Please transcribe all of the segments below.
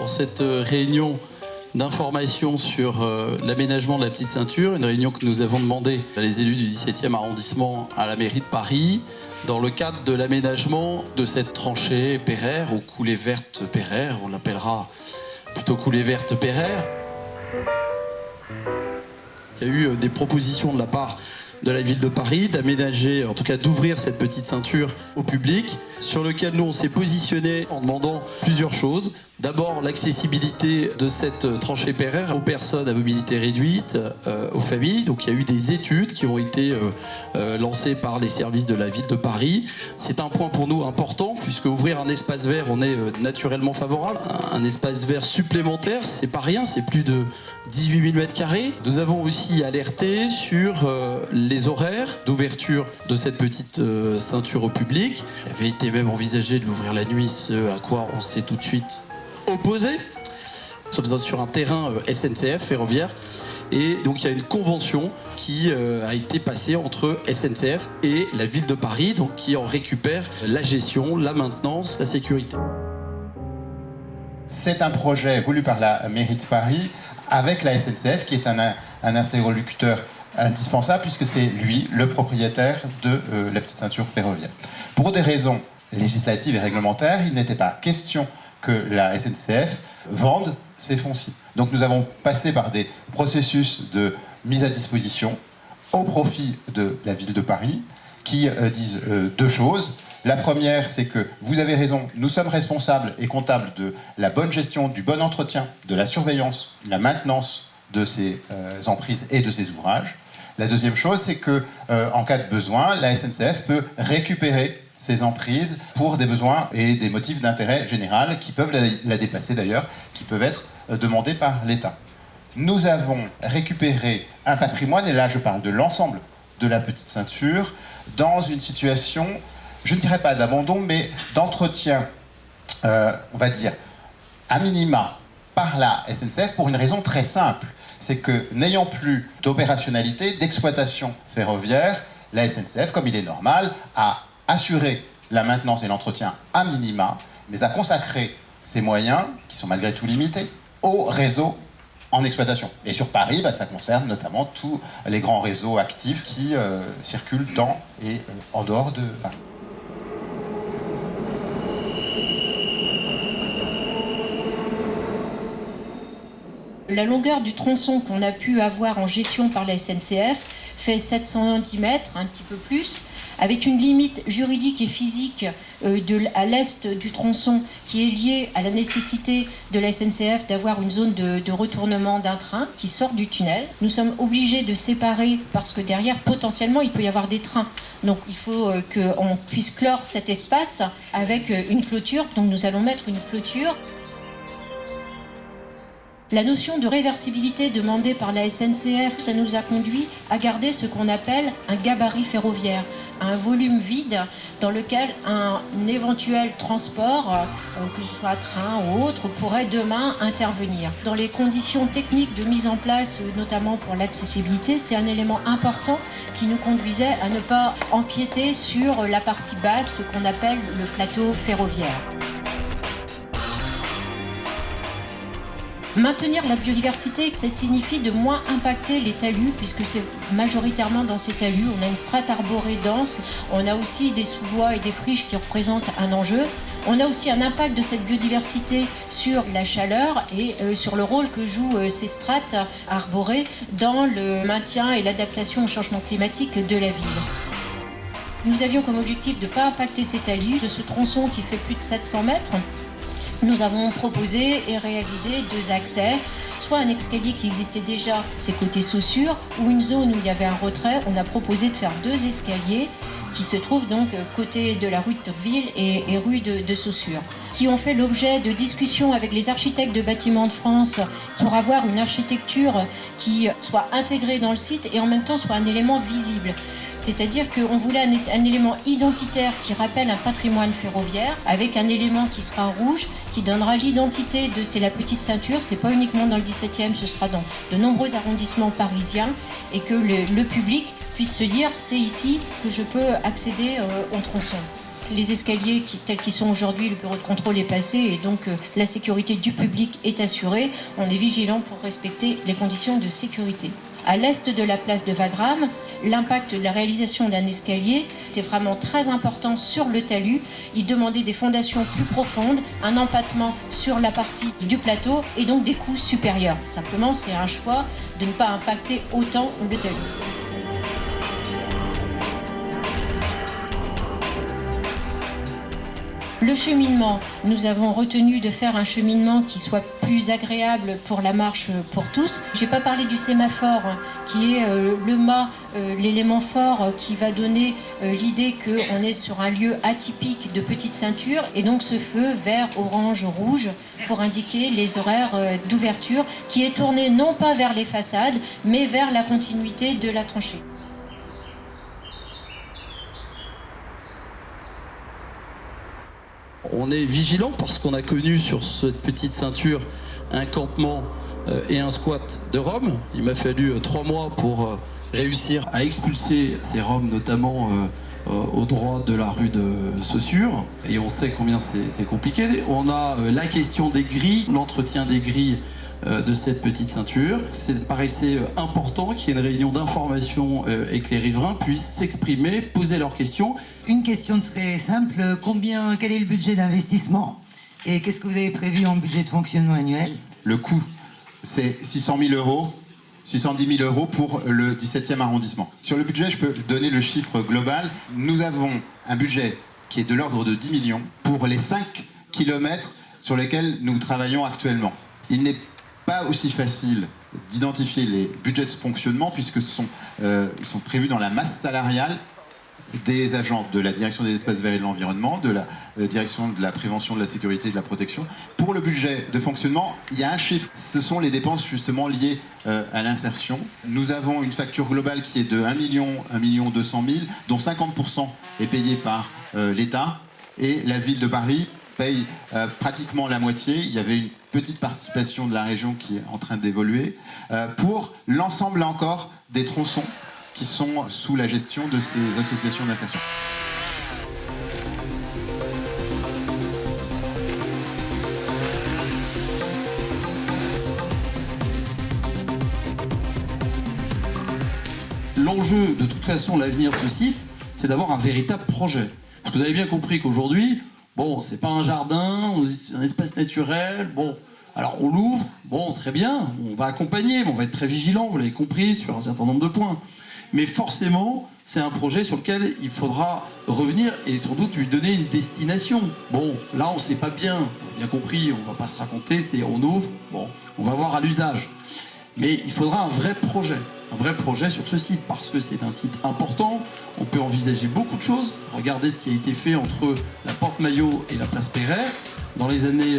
pour cette réunion d'information sur l'aménagement de la petite ceinture, une réunion que nous avons demandé à les élus du 17e arrondissement à la mairie de Paris, dans le cadre de l'aménagement de cette tranchée Pereire ou coulée verte Pereire, on l'appellera plutôt coulée verte Pereire. Il y a eu des propositions de la part de la ville de Paris d'aménager, en tout cas d'ouvrir cette petite ceinture au public, sur lequel nous on s'est positionné en demandant plusieurs choses. D'abord l'accessibilité de cette tranchée Pereire aux personnes à mobilité réduite, aux familles. Donc il y a eu des études qui ont été lancées par les services de la ville de Paris. C'est un point pour nous important puisque ouvrir un espace vert, on est naturellement favorable. Un espace vert supplémentaire, c'est pas rien, c'est plus de 18 000 m². Nous avons aussi alerté sur les horaires d'ouverture de cette petite ceinture au public. Il avait été même envisagé de l'ouvrir la nuit, ce à quoi on s'est tout de suite opposé. Nous sommes sur un terrain SNCF ferroviaire et donc il y a une convention qui a été passée entre SNCF et la ville de Paris, donc qui en récupère la gestion, la maintenance, la sécurité. C'est un projet voulu par la mairie de Paris avec la SNCF qui est un interlocuteur indispensable puisque c'est lui le propriétaire de la petite ceinture ferroviaire. Pour des raisons législatives et réglementaires, il n'était pas question que la SNCF vende ses fonciers. Donc nous avons passé par des processus de mise à disposition au profit de la ville de Paris qui disent deux choses. La première, c'est que vous avez raison, nous sommes responsables et comptables de la bonne gestion, du bon entretien, de la surveillance, de la maintenance de ces emprises et de ces ouvrages. La deuxième chose, c'est que en cas de besoin, la SNCF peut récupérer ces emprises pour des besoins et des motifs d'intérêt général qui peuvent la dépasser d'ailleurs, qui peuvent être demandés par l'État. Nous avons récupéré un patrimoine, et là je parle de l'ensemble de la petite ceinture, dans une situation, je ne dirais pas d'abandon, mais d'entretien, on va dire, à minima, par la SNCF pour une raison très simple. C'est que n'ayant plus d'opérationnalité, d'exploitation ferroviaire, la SNCF, comme il est normal, a assurer la maintenance et l'entretien à minima, mais à consacrer ses moyens, qui sont malgré tout limités, au réseau en exploitation. Et sur Paris, ça concerne notamment tous les grands réseaux actifs qui circulent dans et en dehors de Paris. La longueur du tronçon qu'on a pu avoir en gestion par la SNCF fait 710 mètres, un petit peu plus, avec une limite juridique et physique à l'est du tronçon qui est liée à la nécessité de la SNCF d'avoir une zone de retournement d'un train qui sort du tunnel. Nous sommes obligés de séparer parce que derrière, potentiellement, il peut y avoir des trains. Donc il faut qu'on puisse clore cet espace avec une clôture. Donc nous allons mettre une clôture. La notion de réversibilité demandée par la SNCF, ça nous a conduit à garder ce qu'on appelle un gabarit ferroviaire, un volume vide dans lequel un éventuel transport, que ce soit train ou autre, pourrait demain intervenir. Dans les conditions techniques de mise en place, notamment pour l'accessibilité, c'est un élément important qui nous conduisait à ne pas empiéter sur la partie basse, ce qu'on appelle le plateau ferroviaire. Maintenir la biodiversité, ça signifie de moins impacter les talus, puisque c'est majoritairement dans ces talus. On a une strate arborée dense, on a aussi des sous-bois et des friches qui représentent un enjeu. On a aussi un impact de cette biodiversité sur la chaleur et sur le rôle que jouent ces strates arborées dans le maintien et l'adaptation au changement climatique de la ville. Nous avions comme objectif de ne pas impacter ces talus, de ce tronçon qui fait plus de 700 mètres. Nous avons proposé et réalisé deux accès, soit un escalier qui existait déjà, c'est côté Saussure, ou une zone où il y avait un retrait. On a proposé de faire deux escaliers qui se trouvent donc côté de la rue de Tocqueville et rue de Saussure, qui ont fait l'objet de discussions avec les architectes de bâtiments de France pour avoir une architecture qui soit intégrée dans le site et en même temps soit un élément visible. C'est-à-dire qu'on voulait un élément identitaire qui rappelle un patrimoine ferroviaire, avec un élément qui sera rouge, qui donnera l'identité de c'est la petite ceinture. C'est pas uniquement dans le 17e, ce sera dans de nombreux arrondissements parisiens, et que le public puisse se dire c'est ici que je peux accéder au tronçon. Les escaliers tels qu'ils sont aujourd'hui, le bureau de contrôle est passé et donc la sécurité du public est assurée. On est vigilant pour respecter les conditions de sécurité. À l'est de la place de Wagram, l'impact de la réalisation d'un escalier était vraiment très important sur le talus. Il demandait des fondations plus profondes, un empattement sur la partie du plateau et donc des coûts supérieurs. Simplement, c'est un choix de ne pas impacter autant le talus. Le cheminement, nous avons retenu de faire un cheminement qui soit plus agréable pour la marche pour tous. Je n'ai pas parlé du sémaphore, qui est le mât, l'élément fort qui va donner l'idée qu'on est sur un lieu atypique de petite ceinture. Et donc ce feu vert, orange, rouge pour indiquer les horaires d'ouverture qui est tourné non pas vers les façades, mais vers la continuité de la tranchée. On est vigilant parce qu'on a connu sur cette petite ceinture un campement et un squat de Roms. Il m'a fallu 3 mois pour réussir à expulser ces Roms, notamment au droit de la rue de Saussure. Et on sait combien c'est compliqué. On a la question des grilles, l'entretien des grilles de cette petite ceinture. Ça paraissait important qu'il y ait une réunion d'information et que les riverains puissent s'exprimer, poser leurs questions. Une question très simple, quel est le budget d'investissement et qu'est-ce que vous avez prévu en budget de fonctionnement annuel? Le coût, c'est 600 000 euros, 610 000 euros pour le 17e arrondissement. Sur le budget, je peux donner le chiffre global. Nous avons un budget qui est de l'ordre de 10 millions pour les 5 kilomètres sur lesquels nous travaillons actuellement. Il n'est pas aussi facile d'identifier les budgets de fonctionnement puisque ils sont prévus dans la masse salariale des agents de la direction des espaces verts et de l'environnement, de la direction de la prévention, de la sécurité et de la protection. Pour le budget de fonctionnement, il y a un chiffre. Ce sont les dépenses justement liées à l'insertion. Nous avons une facture globale qui est de 1 200 000, dont 50% est payé par l'État et la ville de Paris paye pratiquement la moitié. Il y avait une petite participation de la région qui est en train d'évoluer pour l'ensemble, là encore, des tronçons qui sont sous la gestion de ces associations d'insertion. L'enjeu, de toute façon, l'avenir de ce site, c'est d'avoir un véritable projet. Parce que vous avez bien compris qu'aujourd'hui, bon, c'est pas un jardin, c'est un espace naturel, bon, alors on l'ouvre, bon, très bien, on va accompagner, mais on va être très vigilant, vous l'avez compris, sur un certain nombre de points. Mais forcément, c'est un projet sur lequel il faudra revenir et sans doute lui donner une destination. Bon, là, on ne sait pas bien, bien compris, on ne va pas se raconter, on ouvre, bon, on va voir à l'usage. Mais il faudra un vrai projet sur ce site, parce que c'est un site important, on peut envisager beaucoup de choses. Regardez ce qui a été fait entre la Porte Maillot et la place Pereire dans les années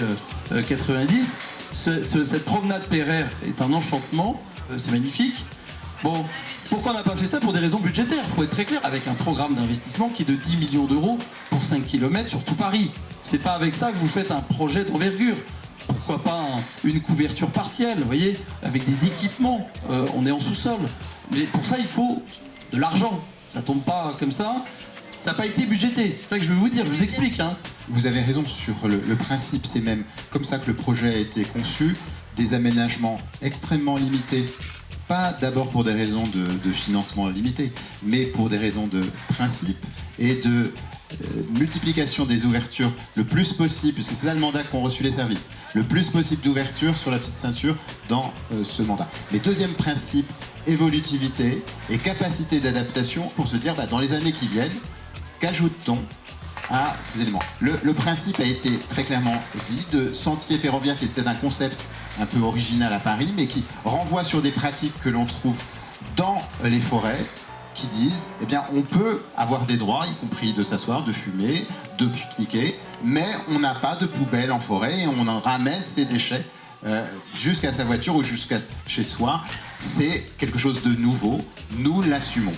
90. Cette promenade Pereire est un enchantement, c'est magnifique. Bon, pourquoi on n'a pas fait ça? Pour des raisons budgétaires, il faut être très clair, avec un programme d'investissement qui est de 10 millions d'euros pour 5 km sur tout Paris. C'est pas avec ça que vous faites un projet d'envergure. Pourquoi pas une couverture partielle, vous voyez, avec des équipements, on est en sous-sol. Mais pour ça, il faut de l'argent. Ça tombe pas comme ça. Ça n'a pas été budgété, c'est ça que je veux vous dire, je vous explique. Hein. Vous avez raison sur le principe, c'est même comme ça que le projet a été conçu. Des aménagements extrêmement limités. Pas d'abord pour des raisons de financement limité, mais pour des raisons de principe et de multiplication des ouvertures le plus possible, puisque c'est ça le mandat qu'ont reçu les services, le plus possible d'ouverture sur la petite ceinture dans ce mandat. Les deuxième principe, évolutivité et capacité d'adaptation pour se dire, dans les années qui viennent, qu'ajoute-t-on à ces éléments? Le principe a été très clairement dit de sentier ferroviaire, qui était un concept un peu original à Paris, mais qui renvoie sur des pratiques que l'on trouve dans les forêts, qui disent, eh bien, on peut avoir des droits, y compris de s'asseoir, de fumer, de pique-niquer, mais on n'a pas de poubelle en forêt et on en ramène ses déchets jusqu'à sa voiture ou jusqu'à chez soi. C'est quelque chose de nouveau, nous l'assumons.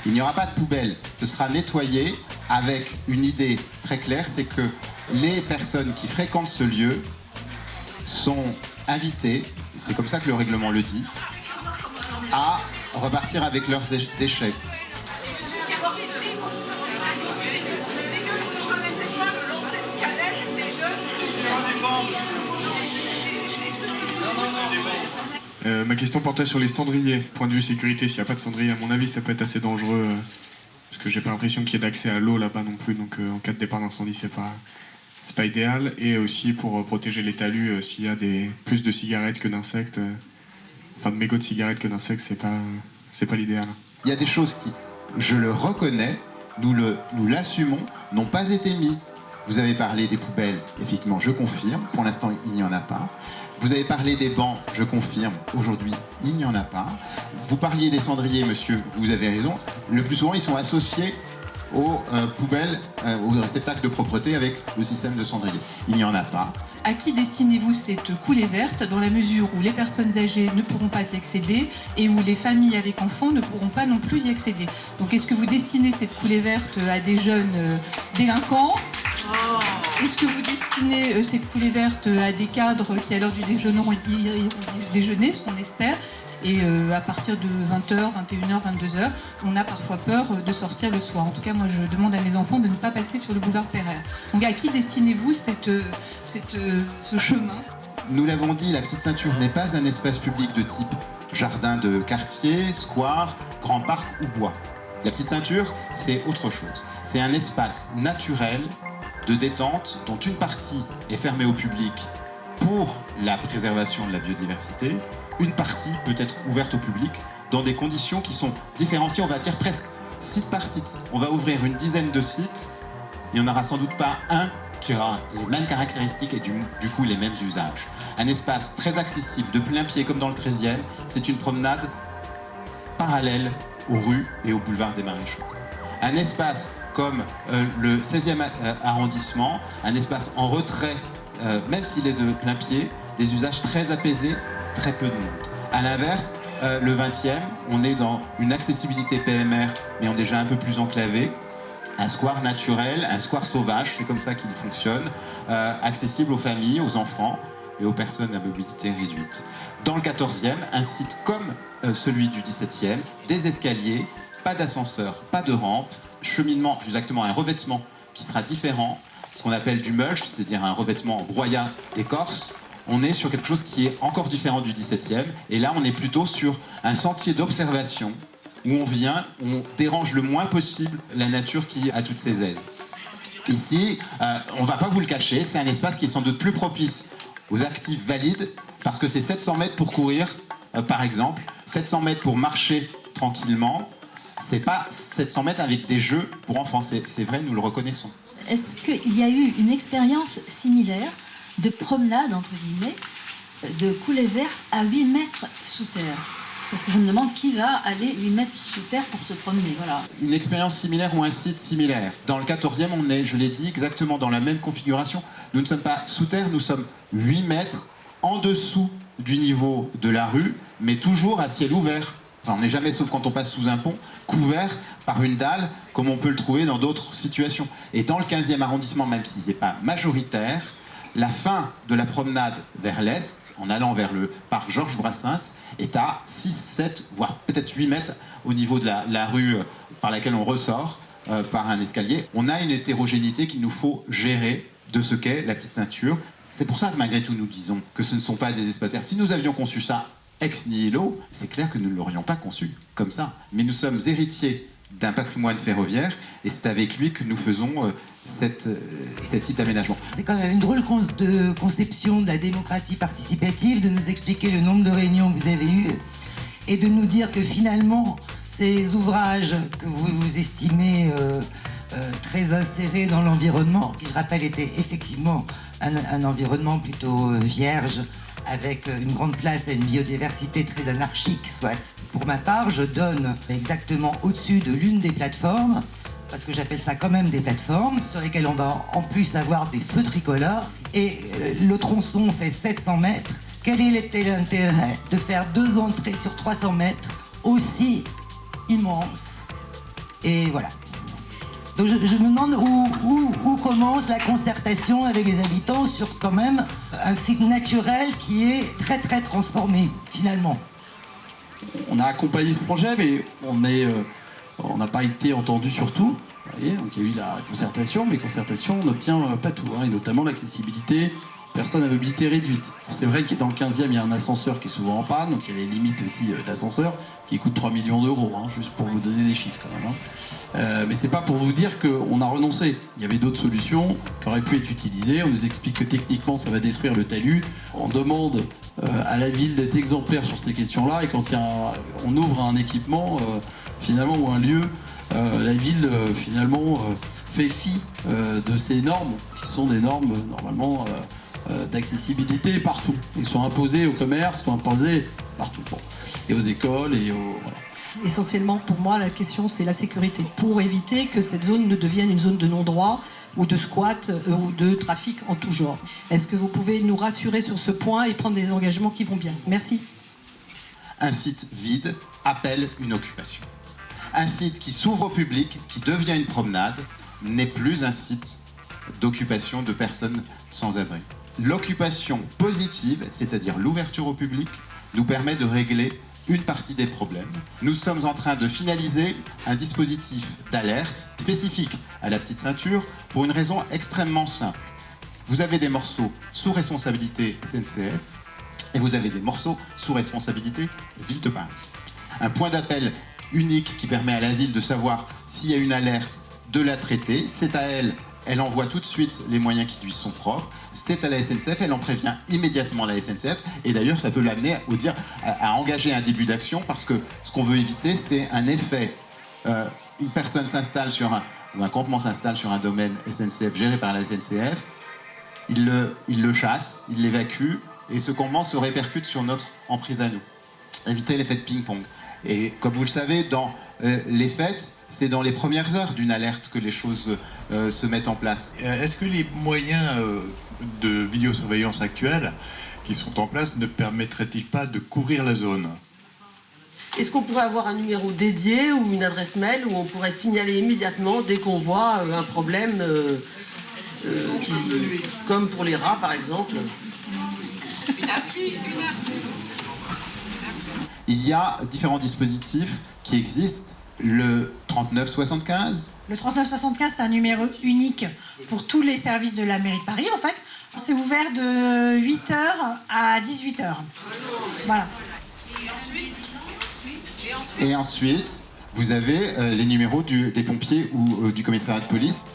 Il n'y aura pas de poubelle, ce sera nettoyé avec une idée très claire, c'est que les personnes qui fréquentent ce lieu sont invitées, c'est comme ça que le règlement le dit, à repartir avec leurs déchets. Ma question portait sur les cendriers. Point de vue sécurité, s'il n'y a pas de cendrier, à mon avis, ça peut être assez dangereux. Parce que j'ai pas l'impression qu'il y ait d'accès à l'eau là-bas non plus. Donc en cas de départ d'incendie, c'est pas idéal. Et aussi pour protéger les talus, s'il y a plus de cigarettes que d'insectes, enfin de mégots de cigarettes que d'insectes, c'est pas l'idéal. Il y a des choses qui, je le reconnais, nous l'assumons, n'ont pas été mis. Vous avez parlé des poubelles, effectivement, je confirme. Pour l'instant, il n'y en a pas. Vous avez parlé des bancs, je confirme. Aujourd'hui, il n'y en a pas. Vous parliez des cendriers, monsieur, vous avez raison. Le plus souvent, ils sont associés aux poubelles, aux réceptacles de propreté avec le système de cendrier. Il n'y en a pas. À qui destinez-vous cette coulée verte dans la mesure où les personnes âgées ne pourront pas y accéder et où les familles avec enfants ne pourront pas non plus y accéder? Donc est-ce que vous destinez cette coulée verte à des jeunes délinquants? Est-ce que vous destinez cette coulée verte à des cadres qui à l'heure du déjeuner iront déjeuner, ce qu'on espère? Et à partir de 20h, 21h, 22h, on a parfois peur de sortir le soir. En tout cas, moi, je demande à mes enfants de ne pas passer sur le boulevard Pereire. Donc, à qui destinez-vous ce chemin? Nous l'avons dit, la petite ceinture n'est pas un espace public de type jardin de quartier, square, grand parc ou bois. La petite ceinture, c'est autre chose. C'est un espace naturel de détente dont une partie est fermée au public pour la préservation de la biodiversité. Une partie peut être ouverte au public dans des conditions qui sont différenciées, on va dire presque site par site. On va ouvrir une dizaine de sites, il n'y en aura sans doute pas un qui aura les mêmes caractéristiques et du coup les mêmes usages. Un espace très accessible, de plein pied comme dans le 13e, c'est une promenade parallèle aux rues et au boulevard des Maréchaux. Un espace comme le 16e arrondissement, un espace en retrait, même s'il est de plein pied, des usages très apaisés, très peu de monde. A l'inverse, le 20e, on est dans une accessibilité PMR, mais on est déjà un peu plus enclavé. Un square naturel, un square sauvage, c'est comme ça qu'il fonctionne, accessible aux familles, aux enfants et aux personnes à mobilité réduite. Dans le 14e, un site comme celui du 17e, des escaliers, pas d'ascenseur, pas de rampe, cheminement, plus exactement un revêtement qui sera différent, ce qu'on appelle du mulch, c'est-à-dire un revêtement en broyat d'écorce. On est sur quelque chose qui est encore différent du 17e, et là on est plutôt sur un sentier d'observation où on dérange le moins possible la nature qui a toutes ses aises. Ici, on ne va pas vous le cacher, c'est un espace qui est sans doute plus propice aux actifs valides, parce que c'est 700 mètres pour courir, par exemple, 700 mètres pour marcher tranquillement, c'est pas 700 mètres avec des jeux pour enfants, c'est vrai, nous le reconnaissons. Est-ce qu'il y a eu une expérience similaire de promenade, entre guillemets, de coulée verte à 8 mètres sous terre? Parce que je me demande qui va aller 8 mètres sous terre pour se promener, voilà. Une expérience similaire ou un site similaire. Dans le 14e, on est, je l'ai dit, exactement dans la même configuration. Nous ne sommes pas sous terre, nous sommes 8 mètres en dessous du niveau de la rue, mais toujours à ciel ouvert. Enfin, on n'est jamais, sauf quand on passe sous un pont, couvert par une dalle, comme on peut le trouver dans d'autres situations. Et dans le 15e arrondissement, même si ce n'est pas majoritaire, la fin de la promenade vers l'est, en allant vers le parc Georges Brassens, est à 6, 7, voire peut-être 8 mètres au niveau de la rue par laquelle on ressort par un escalier. On a une hétérogénéité qu'il nous faut gérer de ce qu'est la petite ceinture. C'est pour ça que malgré tout nous disons que ce ne sont pas des espaces verts. Si nous avions conçu ça ex nihilo, c'est clair que nous ne l'aurions pas conçu comme ça. Mais nous sommes héritiers d'un patrimoine ferroviaire et c'est avec lui que nous faisons cet type d'aménagement. C'est quand même une drôle de conception de la démocratie participative de nous expliquer le nombre de réunions que vous avez eues et de nous dire que finalement ces ouvrages que vous estimez très insérés dans l'environnement, qui je rappelle était effectivement un environnement plutôt vierge, avec une grande place à une biodiversité très anarchique, soit. Pour ma part, je donne exactement au-dessus de l'une des plateformes, parce que j'appelle ça quand même des plateformes, sur lesquelles on va en plus avoir des feux tricolores, et le tronçon fait 700 mètres. Quel était l'intérêt de faire 2 entrées sur 300 mètres aussi immenses? Et voilà. Donc je me demande où commence la concertation avec les habitants sur quand même un site naturel qui est très très transformé finalement. On a accompagné ce projet, mais on n'a pas été entendu sur tout. Vous voyez, donc il y a eu la concertation, mais concertation, on n'obtient pas tout, hein, et notamment l'accessibilité personnes à mobilité réduite. C'est vrai que dans le 15e, il y a un ascenseur qui est souvent en panne, donc il y a les limites aussi de l'ascenseur, qui coûte 3 millions d'euros, hein, juste pour vous donner des chiffres quand même. Hein. Mais c'est pas pour vous dire qu'on a renoncé. Il y avait d'autres solutions qui auraient pu être utilisées. On nous explique que techniquement, ça va détruire le talus. On demande à la ville d'être exemplaire sur ces questions-là, et quand on ouvre un équipement, finalement, ou un lieu, la ville, finalement, fait fi de ces normes, qui sont des normes, normalement, d'accessibilité partout. Ils sont imposés au commerce, sont imposés partout. Bon. Et aux écoles, et aux... Voilà. Essentiellement, pour moi, la question, c'est la sécurité. Pour éviter que cette zone ne devienne une zone de non-droit, ou de squat, ou de trafic en tout genre. Est-ce que vous pouvez nous rassurer sur ce point et prendre des engagements qui vont bien? Merci. Un site vide appelle une occupation. Un site qui s'ouvre au public, qui devient une promenade, n'est plus un site d'occupation de personnes sans abri. L'occupation positive, c'est-à-dire l'ouverture au public, nous permet de régler une partie des problèmes. Nous sommes en train de finaliser un dispositif d'alerte spécifique à la petite ceinture pour une raison extrêmement simple. Vous avez des morceaux sous responsabilité SNCF et vous avez des morceaux sous responsabilité Ville de Paris. Un point d'appel unique qui permet à la ville de savoir s'il y a une alerte, de la traiter. C'est à elle. Elle envoie tout de suite les moyens qui lui sont propres. C'est à la SNCF, elle en prévient immédiatement la SNCF. Et d'ailleurs, ça peut l'amener à engager un début d'action, parce que ce qu'on veut éviter, c'est un effet. Une personne s'installe ou un campement s'installe sur un domaine SNCF géré par la SNCF, il le chasse, il l'évacue, et ce campement se répercute sur notre emprise à nous. Éviter l'effet de ping-pong. Et comme vous le savez, dans les fêtes, c'est dans les premières heures d'une alerte que les choses se mettent en place. Est-ce que les moyens de vidéosurveillance actuels qui sont en place ne permettraient-ils pas de couvrir la zone? Est-ce qu'on pourrait avoir un numéro dédié ou une adresse mail où on pourrait signaler immédiatement dès qu'on voit un problème, comme pour les rats par exemple? Il y a différents dispositifs qui existent. Le 3975. Le 3975, c'est un numéro unique pour tous les services de la mairie de Paris, en fait. C'est ouvert de 8h à 18h. Voilà. Et ensuite, vous avez les numéros des pompiers ou du commissariat de police.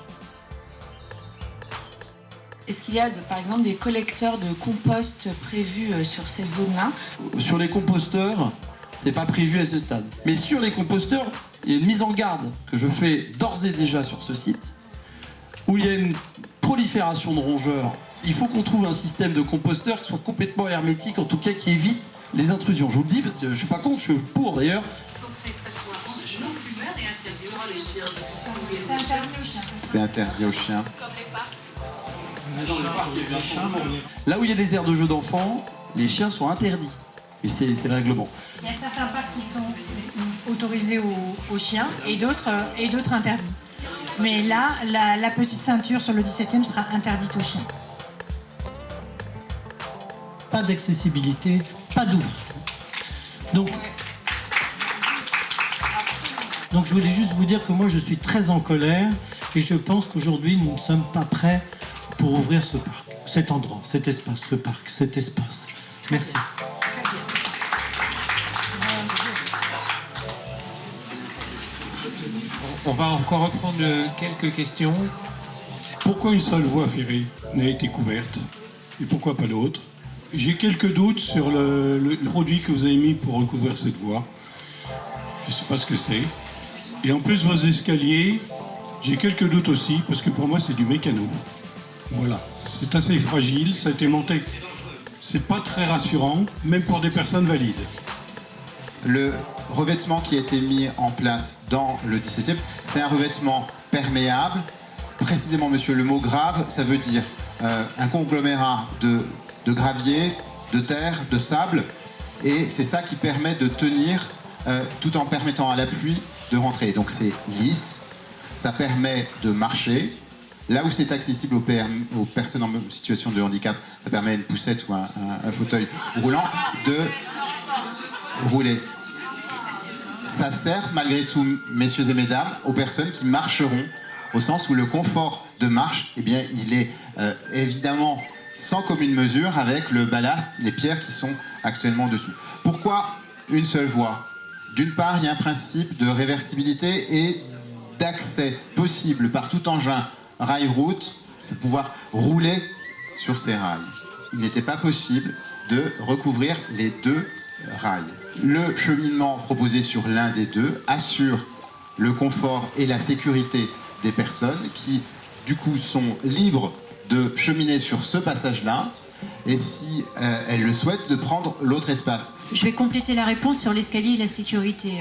Est-ce qu'il y a, par exemple, des collecteurs de compost prévus sur cette zone-là? Sur les composteurs, c'est pas prévu à ce stade. Mais sur les composteurs, il y a une mise en garde que je fais d'ores et déjà sur ce site, où il y a une prolifération de rongeurs. Il faut qu'on trouve un système de composteurs qui soit complètement hermétique, en tout cas qui évite les intrusions. Je vous le dis, parce que je suis pas contre, je suis pour d'ailleurs. C'est interdit aux chiens. Là où il y a des aires de jeux d'enfants, les chiens sont interdits. Et c'est le règlement. Il y a certains parcs qui sont autorisés aux chiens et d'autres interdits. Mais là, la petite ceinture sur le 17e sera interdite aux chiens. Pas d'accessibilité, pas d'ouverture. Donc je voulais juste vous dire que moi je suis très en colère et je pense qu'aujourd'hui nous ne sommes pas prêts pour ouvrir ce parc, cet endroit, cet espace, ce parc, cet espace. Merci. On va encore reprendre quelques questions. Pourquoi une seule voie ferrée n'a été couverte et pourquoi pas l'autre? J'ai quelques doutes sur le produit que vous avez mis pour recouvrir cette voie. Je ne sais pas ce que c'est. Et en plus, vos escaliers, j'ai quelques doutes aussi, parce que pour moi, c'est du mécano. Voilà. C'est assez fragile, ça a été monté. C'est pas très rassurant, même pour des personnes valides. Le revêtement qui a été mis en place dans le 17e, c'est un revêtement perméable. Précisément, monsieur, le mot grave, ça veut dire un conglomérat de gravier, de terre, de sable. Et c'est ça qui permet de tenir tout en permettant à la pluie de rentrer. Donc c'est lisse, ça permet de marcher. Là où c'est accessible aux personnes en situation de handicap, ça permet à une poussette ou un fauteuil roulant de rouler. Ça sert malgré tout, messieurs et mesdames, aux personnes qui marcheront, au sens où le confort de marche, eh bien, il est évidemment sans commune mesure avec le ballast, les pierres qui sont actuellement dessous. Pourquoi une seule voie? D'une part, il y a un principe de réversibilité et d'accès possible par tout engin rail-route pour pouvoir rouler sur ces rails. Il n'était pas possible de recouvrir les deux rails. Le cheminement proposé sur l'un des deux assure le confort et la sécurité des personnes qui, du coup, sont libres de cheminer sur ce passage-là et si elles le souhaitent, de prendre l'autre espace. Je vais compléter la réponse sur l'escalier et la sécurité.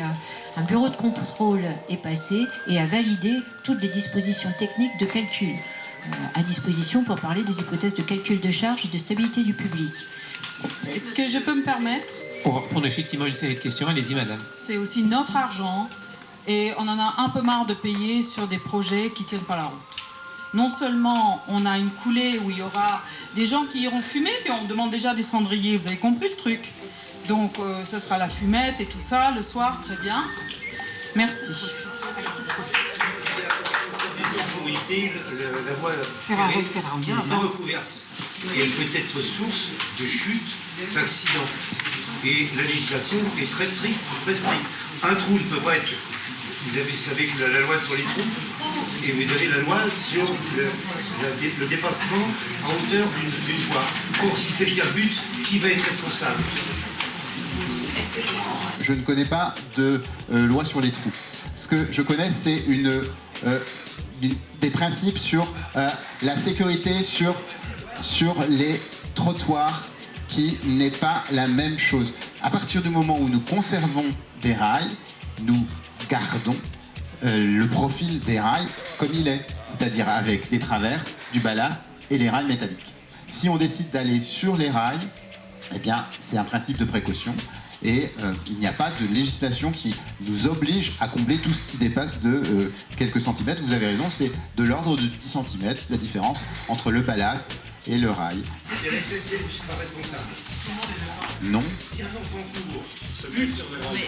Un bureau de contrôle est passé et a validé toutes les dispositions techniques de calcul à disposition pour parler des hypothèses de calcul de charge et de stabilité du public. Est-ce que je peux me permettre? On va reprendre effectivement une série de questions. Allez-y, madame. C'est aussi notre argent et on en a un peu marre de payer sur des projets qui ne tiennent pas la route. Non seulement on a une coulée où il y aura des gens qui iront fumer, puis on demande déjà des cendriers, vous avez compris le truc. Donc ce sera la fumette et tout ça le soir, très bien. Merci. La voie ferrée qui n'est pas recouverte et elle peut être source de chute, d'accident. Et la législation est très stricte, très stricte. Un trou ne peut pas être... Vous savez que la loi sur les trous, et vous avez la loi sur le dépassement à hauteur d'une voie. Or, si quelqu'un bute, qui va être responsable? Je ne connais pas de loi sur les trous. Ce que je connais, c'est des principes sur la sécurité sur les trottoirs qui n'est pas la même chose. À partir du moment où nous conservons des rails, nous gardons le profil des rails comme il est, c'est-à-dire avec des traverses, du ballast et les rails métalliques. Si on décide d'aller sur les rails, eh bien, c'est un principe de précaution et il n'y a pas de législation qui nous oblige à combler tout ce qui dépasse de quelques centimètres. Vous avez raison, c'est de l'ordre de 10 cm la différence entre le ballast et le rail. C'est la SNCF qui sera responsable. Non. Si un enfant court, se bute,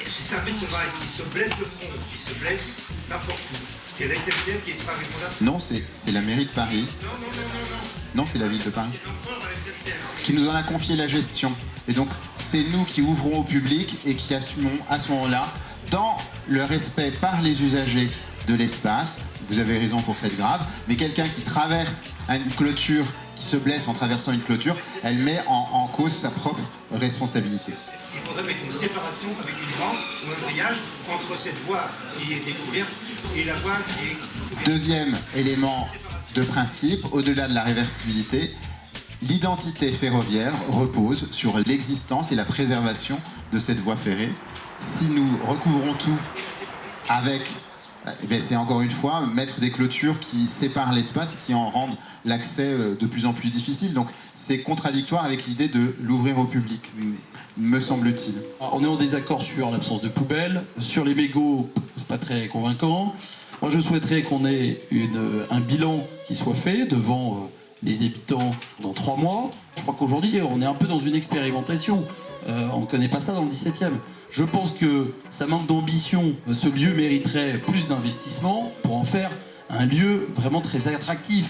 si ça met ce rail, qui se blesse le front, qui se blesse n'importe où, c'est la SNCF qui est pas responsable. Non, c'est la mairie de Paris. Non, c'est la ville de Paris qui nous en a confié la gestion. Et donc, c'est nous qui ouvrons au public et qui assumons à ce moment-là, dans le respect par les usagers de l'espace, vous avez raison pour cette grave, mais quelqu'un qui traverse une clôture, qui se blesse en traversant une clôture, elle met en cause sa propre responsabilité. Il faudrait mettre une séparation avec une rampe ou un grillage entre cette voie qui est découverte et la voie qui est... Deuxième élément de principe, au-delà de la réversibilité, l'identité ferroviaire repose sur l'existence et la préservation de cette voie ferrée. Si nous recouvrons tout avec, c'est encore une fois, mettre des clôtures qui séparent l'espace et qui en rendent l'accès de plus en plus difficile. Donc c'est contradictoire avec l'idée de l'ouvrir au public, me semble-t-il. On est en désaccord sur l'absence de poubelles, sur les mégots, c'est pas très convaincant. Moi je souhaiterais qu'on ait un bilan qui soit fait devant les habitants dans 3 mois. Je crois qu'aujourd'hui on est un peu dans une expérimentation. On ne connaît pas ça dans le 17e. Je pense que ça manque d'ambition. Ce lieu mériterait plus d'investissement pour en faire un lieu vraiment très attractif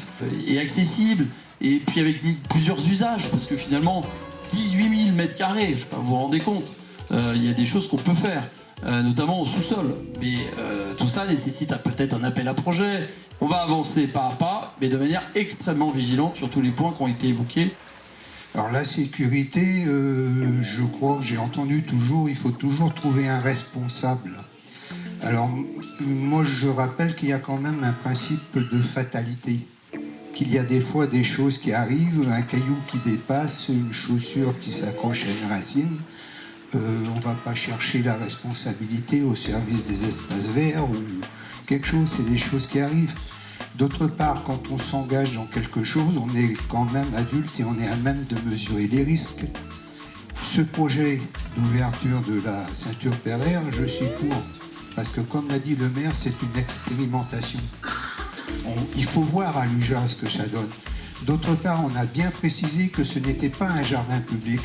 et accessible. Et puis avec plusieurs usages, parce que finalement, 18 000 mètres carrés, je sais pas, vous vous rendez compte, il y a des choses qu'on peut faire, notamment au sous-sol. Mais tout ça nécessite peut-être un appel à projet. On va avancer pas à pas, mais de manière extrêmement vigilante sur tous les points qui ont été évoqués. Alors la sécurité, je crois que j'ai entendu toujours, il faut toujours trouver un responsable. Alors moi je rappelle qu'il y a quand même un principe de fatalité, qu'il y a des fois des choses qui arrivent, un caillou qui dépasse, une chaussure qui s'accroche à une racine. On ne va pas chercher la responsabilité au service des espaces verts ou quelque chose, c'est des choses qui arrivent. D'autre part, quand on s'engage dans quelque chose, on est quand même adulte et on est à même de mesurer les risques. Ce projet d'ouverture de la ceinture Pereire, je suis pour. Parce que comme l'a dit le maire, c'est une expérimentation. Il faut voir à l'UJA ce que ça donne. D'autre part, on a bien précisé que ce n'était pas un jardin public.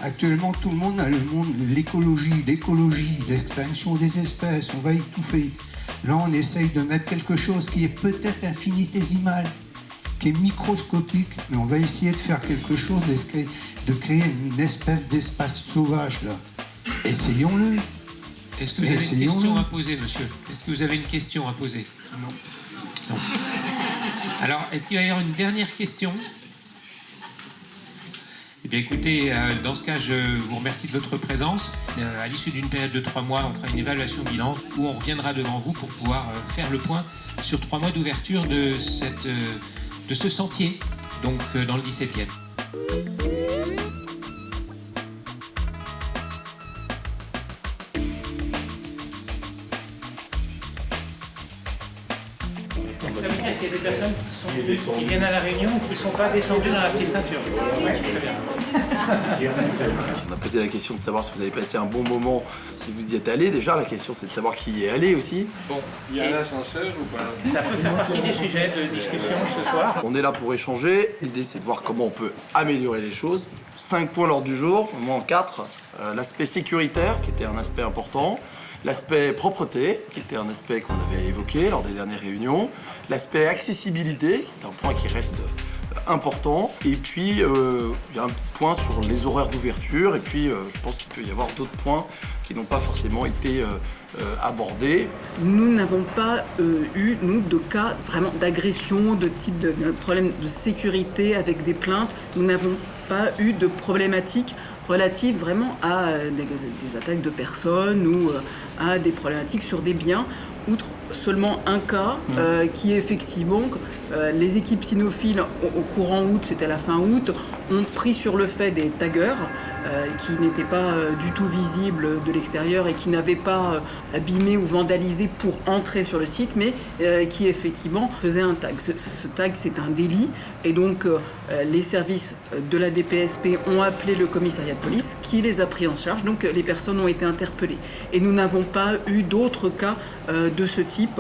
Actuellement, tout le monde a l'écologie, l'extinction des espèces, on va étouffer. Là, on essaye de mettre quelque chose qui est peut-être infinitésimal, qui est microscopique, mais on va essayer de faire quelque chose, de créer une espèce d'espace sauvage là. Essayons-le. Est-ce que vous avez une question à poser, monsieur? Est-ce que vous avez une question à poser? Non. Alors, est-ce qu'il va y avoir une dernière question? Eh bien, écoutez, dans ce cas, je vous remercie de votre présence. À l'issue d'une période de 3 mois, on fera une évaluation bilan où on reviendra devant vous pour pouvoir faire le point sur 3 mois d'ouverture de ce sentier, donc dans le 17e. Ça veut dire qu'il y a des personnes qui viennent à la réunion et qui ne sont pas descendues dans la petite ceinture. Ouais, très bien. On a posé la question de savoir si vous avez passé un bon moment, si vous y êtes allé. Déjà, la question c'est de savoir qui y est allé aussi. Bon, il y a un ascenseur ou pas? Ça peut faire partie des sujets de discussion ce soir. On est là pour échanger. L'idée c'est de voir comment on peut améliorer les choses. 5 points lors du jour, au moins 4. L'aspect sécuritaire, qui était un aspect important. L'aspect propreté, qui était un aspect qu'on avait évoqué lors des dernières réunions. L'aspect accessibilité, qui est un point qui reste important. Et puis, il y a un point sur les horaires d'ouverture. Et puis, je pense qu'il peut y avoir d'autres points qui n'ont pas forcément été abordés. Nous n'avons pas eu, nous, de cas vraiment d'agression, de type de problème de sécurité avec des plaintes. Nous n'avons pas eu de problématiques relatives vraiment à des attaques de personnes ou à des problématiques sur des biens, outre seulement un cas qui est effectivement les équipes cynophiles au courant août, c'était à la fin août, ont pris sur le fait des taggers qui n'étaient pas du tout visibles de l'extérieur et qui n'avaient pas abîmé ou vandalisé pour entrer sur le site, mais qui effectivement faisaient un tag. Ce tag, c'est un délit et donc les services de la DPSP ont appelé le commissariat de police qui les a pris en charge, donc les personnes ont été interpellées. Et nous n'avons pas eu d'autres cas de ce type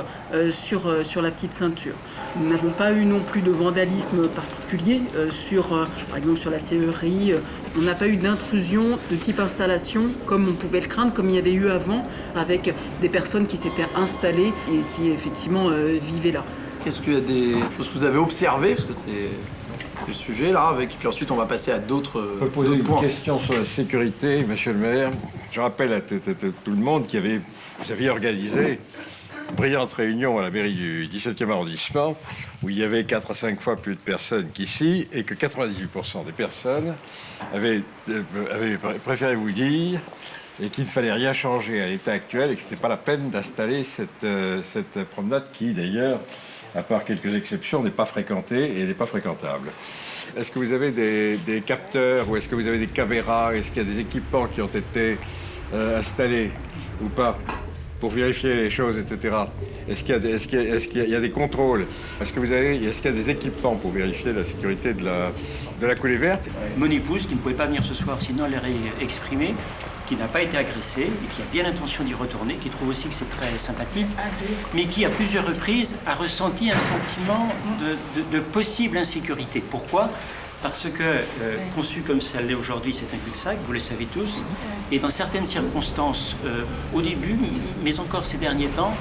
sur la petite ceinture. Nous n'avons pas eu non plus de vandalisme particulier par exemple sur la serrurerie. On n'a pas eu d'intrusion de type installation comme on pouvait le craindre, comme il y avait eu avant, avec des personnes qui s'étaient installées et qui effectivement vivaient là. Qu'est-ce qu'il y a des choses que vous avez observées, parce que c'est le sujet là, puis ensuite on va passer à d'autres Je peux poser une question sur la sécurité, monsieur le maire. Je rappelle à tout le monde vous aviez organisé une brillante réunion à la mairie du 17e arrondissement où il y avait 4 à 5 fois plus de personnes qu'ici et que 98% des personnes avaient préféré vous dire et qu'il ne fallait rien changer à l'état actuel et que ce n'était pas la peine d'installer cette promenade qui d'ailleurs, à part quelques exceptions, n'est pas fréquentée et n'est pas fréquentable. Est-ce que vous avez des capteurs ou est-ce que vous avez des caméras? Est-ce qu'il y a des équipements qui ont été installés ou pas pour vérifier les choses, etc. Est-ce qu'il y a des contrôles? Est-ce qu'il y a des équipements pour vérifier la sécurité de la coulée verte? Mon épouse, qui ne pouvait pas venir ce soir, sinon elle aurait exprimé, qui n'a pas été agressée et qui a bien l'intention d'y retourner, qui trouve aussi que c'est très sympathique, mais qui à plusieurs reprises a ressenti un sentiment de possible insécurité. Pourquoi? Parce que, conçu comme ça l'est aujourd'hui, c'est un cul-de-sac, vous le savez tous, et dans certaines circonstances, au début, mais encore ces derniers temps,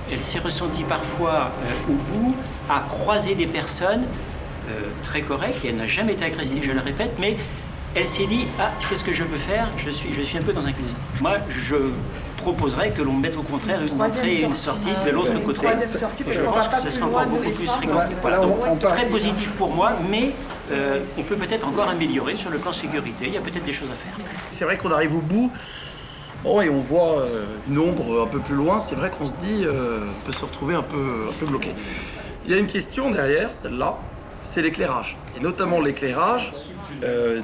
elle s'est ressentie parfois au bout à croiser des personnes très correctes, et elle n'a jamais été agressée, je le répète, mais elle s'est dit « Ah, qu'est-ce que je peux faire? Je suis un peu dans un cul-de-sac. » Moi, je proposerais que l'on mette au contraire une entrée et une sortie de l'autre côté. Je pense que ce sera encore beaucoup plus fréquent. Voilà, donc, très positif pour moi, mais on peut peut-être encore améliorer sur le plan sécurité. Il y a peut-être des choses à faire. C'est vrai qu'on arrive au bout et on voit une ombre un peu plus loin. C'est vrai qu'on se dit on peut se retrouver un peu bloqué. Il y a une question derrière, celle-là, c'est l'éclairage. Et notamment l'éclairage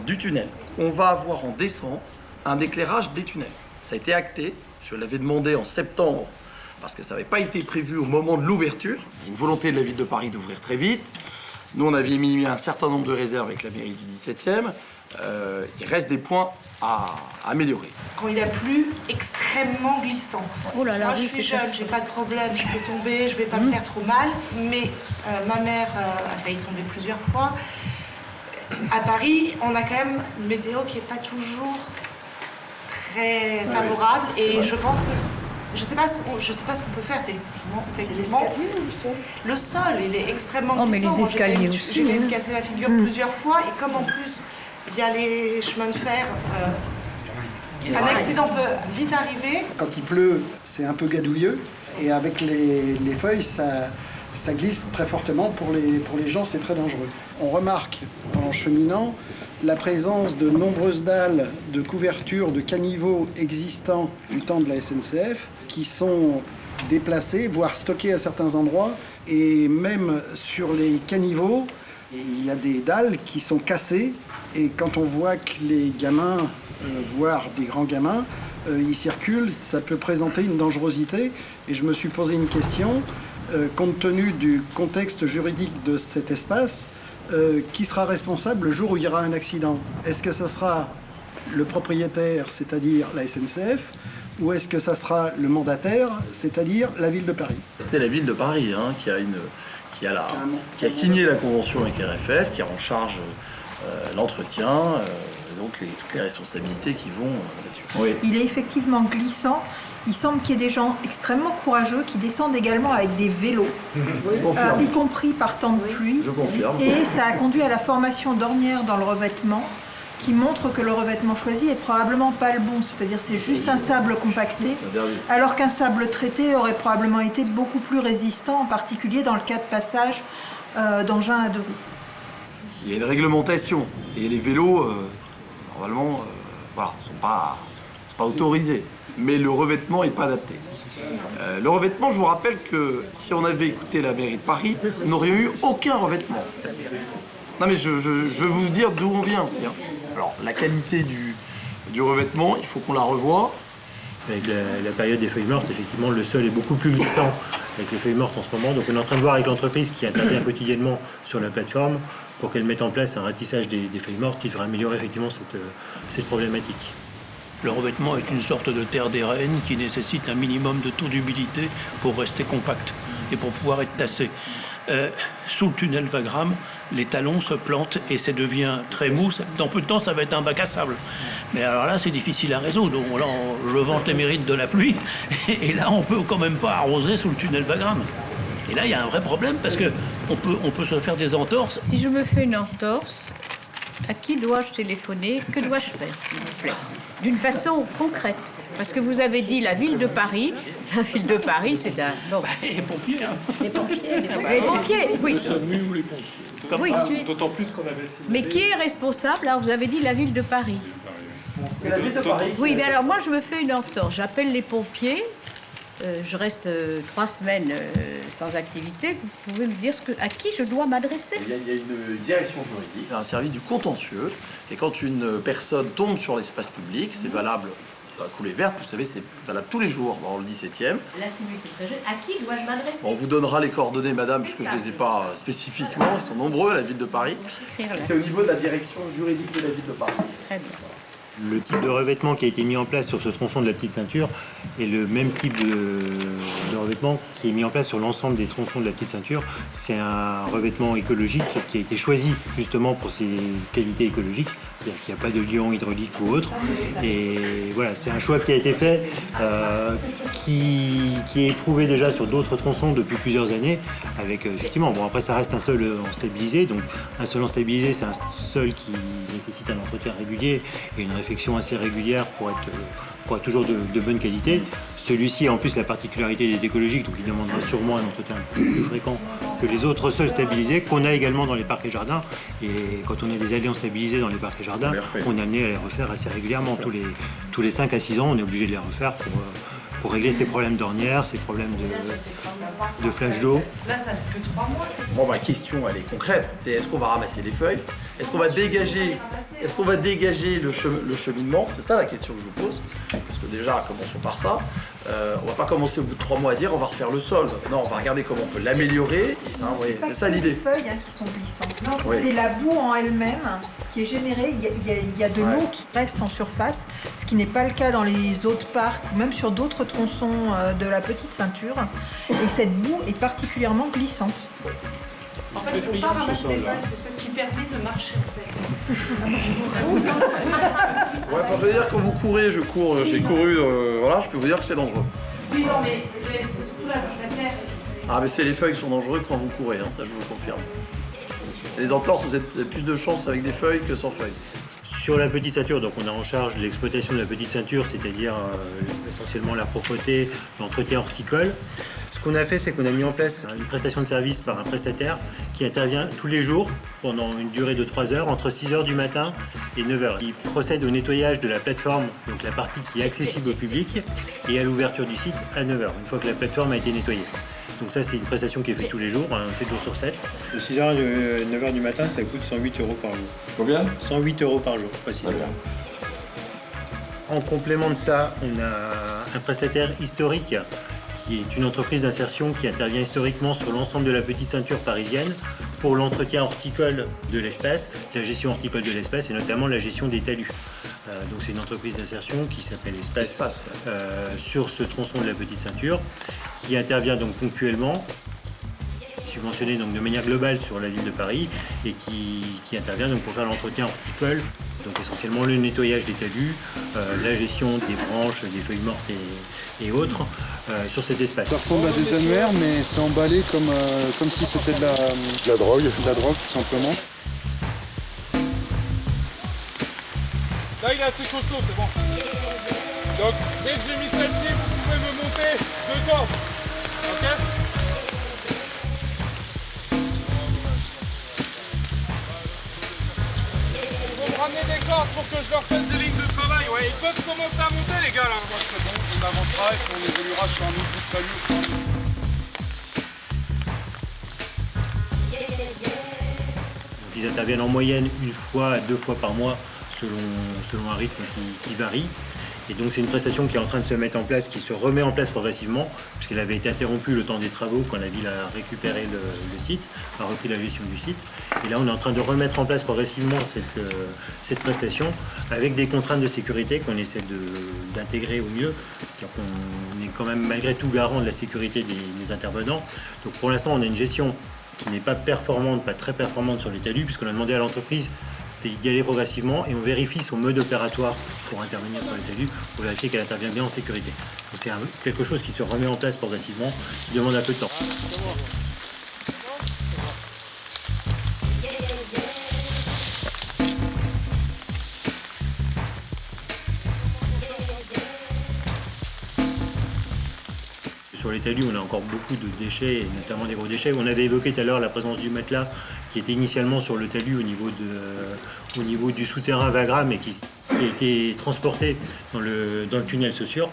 du tunnel. On va avoir en décembre un éclairage des tunnels. Ça a été acté. Je l'avais demandé en septembre parce que ça n'avait pas été prévu au moment de l'ouverture. Il y a une volonté de la ville de Paris d'ouvrir très vite. Nous, on avait mis un certain nombre de réserves avec la mairie du 17e. Il reste des points à améliorer. Quand il a plu, extrêmement glissant. Oh là là, moi, je suis jeune, j'ai pas de problème, je peux tomber, je vais pas me faire trop mal. Mais ma mère a failli tomber plusieurs fois. À Paris, on a quand même une météo qui n'est pas toujours très favorable. Et je pense que je sais pas ce qu'on peut faire techniquement. Le sol, il est extrêmement glissant. Mais les escaliers aussi. J'ai failli me casser la figure plusieurs fois, et comme en plus il y a les chemins de fer, un accident peut vite arriver. Quand il pleut, c'est un peu gadouilleux, et avec les feuilles, ça glisse très fortement. Pour les gens, c'est très dangereux. On remarque en cheminant la présence de nombreuses dalles de couverture de caniveaux existants du temps de la SNCF qui sont déplacées, voire stockées à certains endroits. Et même sur les caniveaux, il y a des dalles qui sont cassées. Et quand on voit que les gamins, voire des grands gamins, y circulent, ça peut présenter une dangerosité. Et je me suis posé une question, compte tenu du contexte juridique de cet espace, qui sera responsable le jour où il y aura un accident? Est-ce que ça sera le propriétaire, c'est-à-dire la SNCF, ou est-ce que ça sera le mandataire, c'est-à-dire la ville de Paris? C'est la ville de Paris qui a signé la convention avec RFF, qui a en charge l'entretien, donc toutes les responsabilités qui vont là-dessus. Oui. Il est effectivement glissant. Il semble qu'il y ait des gens extrêmement courageux qui descendent également avec des vélos, y compris par temps de pluie. Je confirme. Et ça a conduit à la formation d'ornières dans le revêtement, qui montre que le revêtement choisi est probablement pas le bon. C'est-à-dire c'est juste un sable compacté, alors qu'un sable traité aurait probablement été beaucoup plus résistant, en particulier dans le cas de passage d'engins à deux roues. Il y a une réglementation, et les vélos, normalement, sont pas autorisés. Mais le revêtement n'est pas adapté. Le revêtement, je vous rappelle que si on avait écouté la mairie de Paris, nous n'aurions eu aucun revêtement. Non mais je veux vous dire d'où on vient aussi. Alors la qualité du revêtement, il faut qu'on la revoie. Avec la période des feuilles mortes, effectivement, le sol est beaucoup plus glissant avec les feuilles mortes en ce moment. Donc on est en train de voir avec l'entreprise qui intervient quotidiennement sur la plateforme pour qu'elle mette en place un ratissage des feuilles mortes qui devrait améliorer effectivement cette problématique. Le revêtement est une sorte de terre d'airaine qui nécessite un minimum de taux d'humidité pour rester compact et pour pouvoir être tassé. Sous le tunnel Wagram, les talons se plantent et ça devient très mou. Dans peu de temps, ça va être un bac à sable. Mais alors là, c'est difficile à résoudre. Donc là, je vante les mérites de la pluie. Et là, on peut quand même pas arroser sous le tunnel Wagram. Et là, il y a un vrai problème parce que on peut se faire des entorses. Si je me fais une entorse, à qui dois-je téléphoner? Que dois-je faire, s'il vous plaît? D'une façon concrète. Parce que vous avez dit la ville de Paris. La ville de Paris, c'est un... Bon. Les pompiers, hein. Les pompiers, les pompiers, oui. Le SAMU ou les pompiers. Oui. D'autant plus qu'on avait signé... Mais qui est responsable? Alors, vous avez dit la ville de Paris. C'est la ville de Paris. Oui, mais alors moi, je me fais une entorse. J'appelle les pompiers. Je reste 3 semaines sans activité. Vous pouvez me dire à qui je dois m'adresser? Il y a une direction juridique, un service du contentieux. Et quand une personne tombe sur l'espace public, c'est valable dans la coulée verte, vous savez, c'est valable tous les jours dans le 17e. Là, c'est très jeune. À qui dois-je m'adresser? On vous donnera les coordonnées, madame, puisque je ne les ai pas spécifiquement. Ils sont nombreux à la ville de Paris. C'est au niveau de la direction juridique de la ville de Paris. Très bien. Le type de revêtement qui a été mis en place sur ce tronçon de la petite ceinture est le même type de revêtement qui est mis en place sur l'ensemble des tronçons de la petite ceinture. C'est un revêtement écologique qui a été choisi justement pour ses qualités écologiques, c'est-à-dire qu'il n'y a pas de liant hydraulique ou autre. Et voilà, c'est un choix qui a été fait, qui est éprouvé déjà sur d'autres tronçons depuis plusieurs années, avec effectivement, bon après ça reste un sol en stabilisé, donc un sol en stabilisé c'est un sol qui nécessite un entretien régulier et une réfection assez régulière pour être toujours de bonne qualité. Celui-ci a en plus la particularité d'être écologique, donc il demandera sûrement un entretien plus fréquent que les autres sols stabilisés qu'on a également dans les parcs et jardins. Et quand on a des alliances stabilisées dans les parcs et jardins, on est amené à les refaire assez régulièrement. Tous les 5 à 6 ans, on est obligé de les refaire pour régler ces problèmes d'ornières, ces problèmes de flash d'eau. Là, ça fait que 3 mois. Bon, ma question, elle est concrète. C'est est-ce qu'on va ramasser les feuilles? Est-ce qu'on va dégager le cheminement? C'est ça la question que je vous pose. Parce que déjà, commençons par ça. On va pas commencer au bout de 3 mois à dire on va refaire le sol. Non, on va regarder comment on peut l'améliorer. C'est ça l'idée. C'est pas les feuilles qui sont glissantes. Non, c'est la boue en elle-même qui est générée. Il y a de l'eau qui reste en surface, ce qui n'est pas le cas dans les autres parcs ou même sur d'autres tronçons de la petite ceinture. Et cette boue est particulièrement glissante. En fait, il ne faut pas ramasser les feuilles, c'est ce qui permet de marcher en fait. Je veux dire, quand vous courez, j'ai couru, voilà, je peux vous dire que c'est dangereux. Oui, non, mais c'est surtout la terre. Ah, mais c'est les feuilles qui sont dangereuses quand vous courez, hein, ça je vous le confirme. Les entorses, vous avez plus de chance avec des feuilles que sans feuilles. Sur la petite ceinture, donc on a en charge l'exploitation de la petite ceinture, c'est-à-dire essentiellement la propreté, l'entretien horticole. Ce qu'on a fait, c'est qu'on a mis en place une prestation de service par un prestataire qui intervient tous les jours pendant une durée de 3 heures, entre 6 heures du matin et 9 heures. Il procède au nettoyage de la plateforme, donc la partie qui est accessible au public, et à l'ouverture du site à 9 heures, une fois que la plateforme a été nettoyée. Donc ça, c'est une prestation qui est faite tous les jours, 7 jours sur 7. De 6h à 9h du matin, ça coûte 108 € par jour. Combien ? 108 € par jour, précisément. En complément de ça, on a un prestataire historique qui est une entreprise d'insertion qui intervient historiquement sur l'ensemble de la petite ceinture parisienne pour l'entretien horticole de l'espace, la gestion horticole de l'espace et notamment la gestion des talus. Donc c'est une entreprise d'insertion qui s'appelle Espace sur ce tronçon de la petite ceinture qui intervient donc ponctuellement, subventionné donc de manière globale sur la ville de Paris et qui intervient donc pour faire l'entretien horticole, donc essentiellement le nettoyage des talus, la gestion des branches, des feuilles mortes et autres sur cet espace. Ça ressemble à des annuaires mais c'est emballé comme si c'était de la drogue. De la drogue tout simplement. Là il est assez costaud, c'est bon. Donc dès que j'ai mis celle-ci, vous pouvez me monter dedans. Ok ? Faut me ramener des cordes pour que je leur fasse des lignes de travail. Ouais, ils peuvent commencer à monter les gars là. Ouais, c'est bon, on avancera et puis on évoluera sur un autre bout de talus. Ils interviennent en moyenne 1 fois à 2 fois par mois selon un rythme qui varie. Et donc c'est une prestation qui est en train de se mettre en place, qui se remet en place progressivement, puisqu'elle avait été interrompue le temps des travaux quand la ville a récupéré le site, a repris la gestion du site. Et là on est en train de remettre en place progressivement cette prestation avec des contraintes de sécurité qu'on essaie d'intégrer au mieux. C'est-à-dire qu'on est quand même malgré tout garant de la sécurité des intervenants. Donc pour l'instant on a une gestion qui n'est pas performante, pas très performante sur les talus, puisqu'on a demandé à l'entreprise d'y aller progressivement et on vérifie son mode opératoire pour intervenir sur les talus, pour vérifier qu'elle intervient bien en sécurité. Donc c'est quelque chose qui se remet en place progressivement, qui demande un peu de temps. Sur les talus, on a encore beaucoup de déchets, et notamment des gros déchets. On avait évoqué tout à l'heure la présence du matelas qui était initialement sur le talus au niveau du souterrain Wagram et qui a été transporté dans le tunnel Saussure.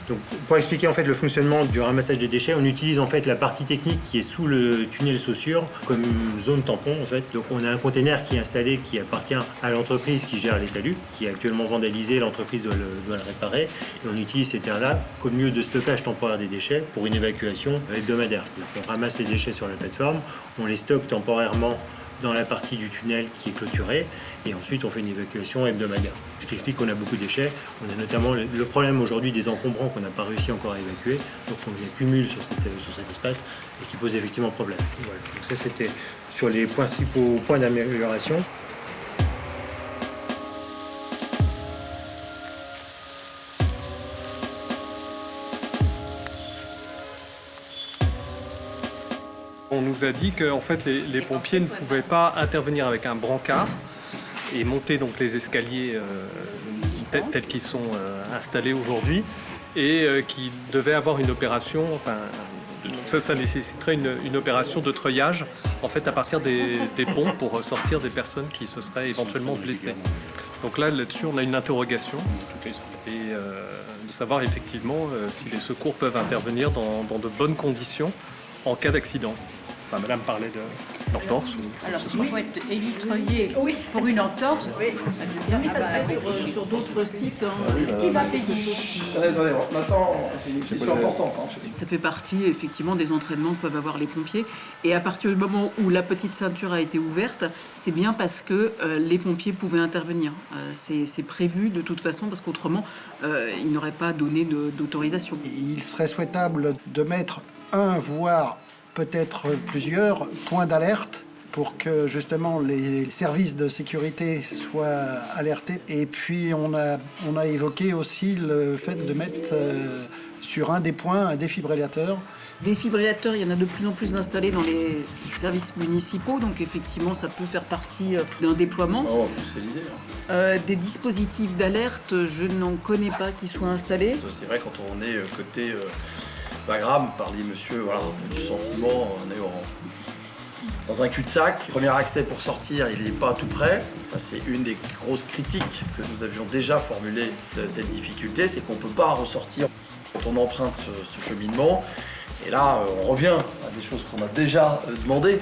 Donc, pour expliquer en fait le fonctionnement du ramassage des déchets, on utilise en fait la partie technique qui est sous le tunnel Saussure comme zone tampon en fait. Donc on a un container qui est installé qui appartient à l'entreprise qui gère les talus, qui est actuellement vandalisé, l'entreprise doit le réparer. Et on utilise ces terres-là comme lieu de stockage temporaire des déchets pour une évacuation hebdomadaire. C'est-à-dire qu'on ramasse les déchets sur la plateforme, on les stocke temporairement dans la partie du tunnel qui est clôturée et ensuite on fait une évacuation hebdomadaire. Ce qui explique qu'on a beaucoup de déchets. On a notamment le problème aujourd'hui des encombrants qu'on n'a pas réussi encore à évacuer, donc on les accumule sur cet espace et qui pose effectivement problème. Voilà. Donc ça c'était sur les principaux points d'amélioration. On nous a dit que en fait, les pompiers ne pouvaient pas intervenir avec un brancard et monter donc les escaliers tels qu'ils sont installés aujourd'hui et qui devaient avoir une opération, enfin, ça nécessiterait une opération de treuillage en fait, à partir des ponts pour sortir des personnes qui se seraient éventuellement blessées. Donc là-dessus, on a une interrogation et de savoir effectivement si les secours peuvent intervenir dans de bonnes conditions en cas d'accident. Enfin, madame parlait d'entorse. Alors, s'il faut être élitreuillé pour une entorse, ça se fait sur d'autres sites. Qui va payer? Attendez, maintenant, c'est une question importante. Ça fait partie, effectivement, des entraînements que peuvent avoir les pompiers. Et à partir du moment où la petite ceinture a été ouverte, c'est bien parce que les pompiers pouvaient intervenir. C'est prévu de toute façon, parce qu'autrement, ils n'auraient pas donné d'autorisation. Il serait souhaitable de mettre voire peut-être plusieurs points d'alerte pour que justement les services de sécurité soient alertés. Et puis on a évoqué aussi le fait de mettre sur un des points un défibrillateur. Défibrillateurs, il y en a de plus en plus installés dans les services municipaux, donc effectivement ça peut faire partie d'un déploiement. Oh, des dispositifs d'alerte, je n'en connais pas qui soient installés. C'est vrai, quand on est côté Wagram, parliez monsieur, voilà, du sentiment, on est dans un cul-de-sac. Premier accès pour sortir, il n'est pas tout près. Ça, c'est une des grosses critiques que nous avions déjà formulées de cette difficulté, c'est qu'on ne peut pas ressortir quand on emprunte ce cheminement. Et là, on revient à des choses qu'on a déjà demandées,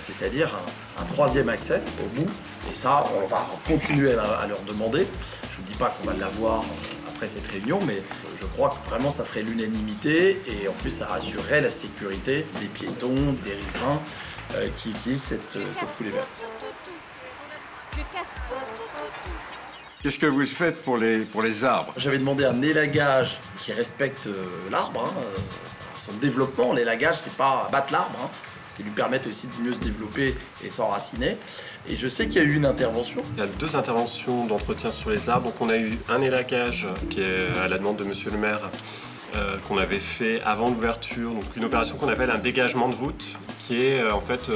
c'est-à-dire un troisième accès au bout. Et ça, on va continuer à leur demander. Je ne vous dis pas qu'on va l'avoir après cette réunion, mais je crois que vraiment ça ferait l'unanimité et en plus ça rassurerait la sécurité des piétons, des riverains qui utilisent cette coulée verte. Qu'est-ce que vous faites pour les arbres? J'avais demandé un élagage qui respecte l'arbre, son développement. L'élagage, c'est pas abattre l'arbre, c'est lui permettre aussi de mieux se développer et s'enraciner. Et je sais qu'il y a eu une intervention. Il y a 2 interventions d'entretien sur les arbres. Donc on a eu un élagage qui est à la demande de monsieur le maire, qu'on avait fait avant l'ouverture, donc une opération qu'on appelle un dégagement de voûte, qui est en fait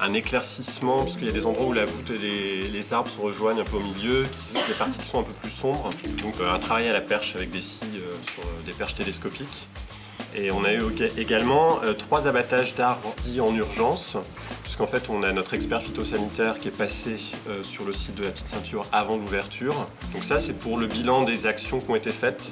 un éclaircissement, parce qu'il y a des endroits où la voûte et les arbres se rejoignent un peu au milieu, des parties qui sont un peu plus sombres. Donc un travail à la perche avec des scies sur des perches télescopiques. Et on a eu également 3 abattages d'arbres dits en urgence, puisqu'en fait on a notre expert phytosanitaire qui est passé sur le site de la Petite Ceinture avant l'ouverture. Donc ça c'est pour le bilan des actions qui ont été faites.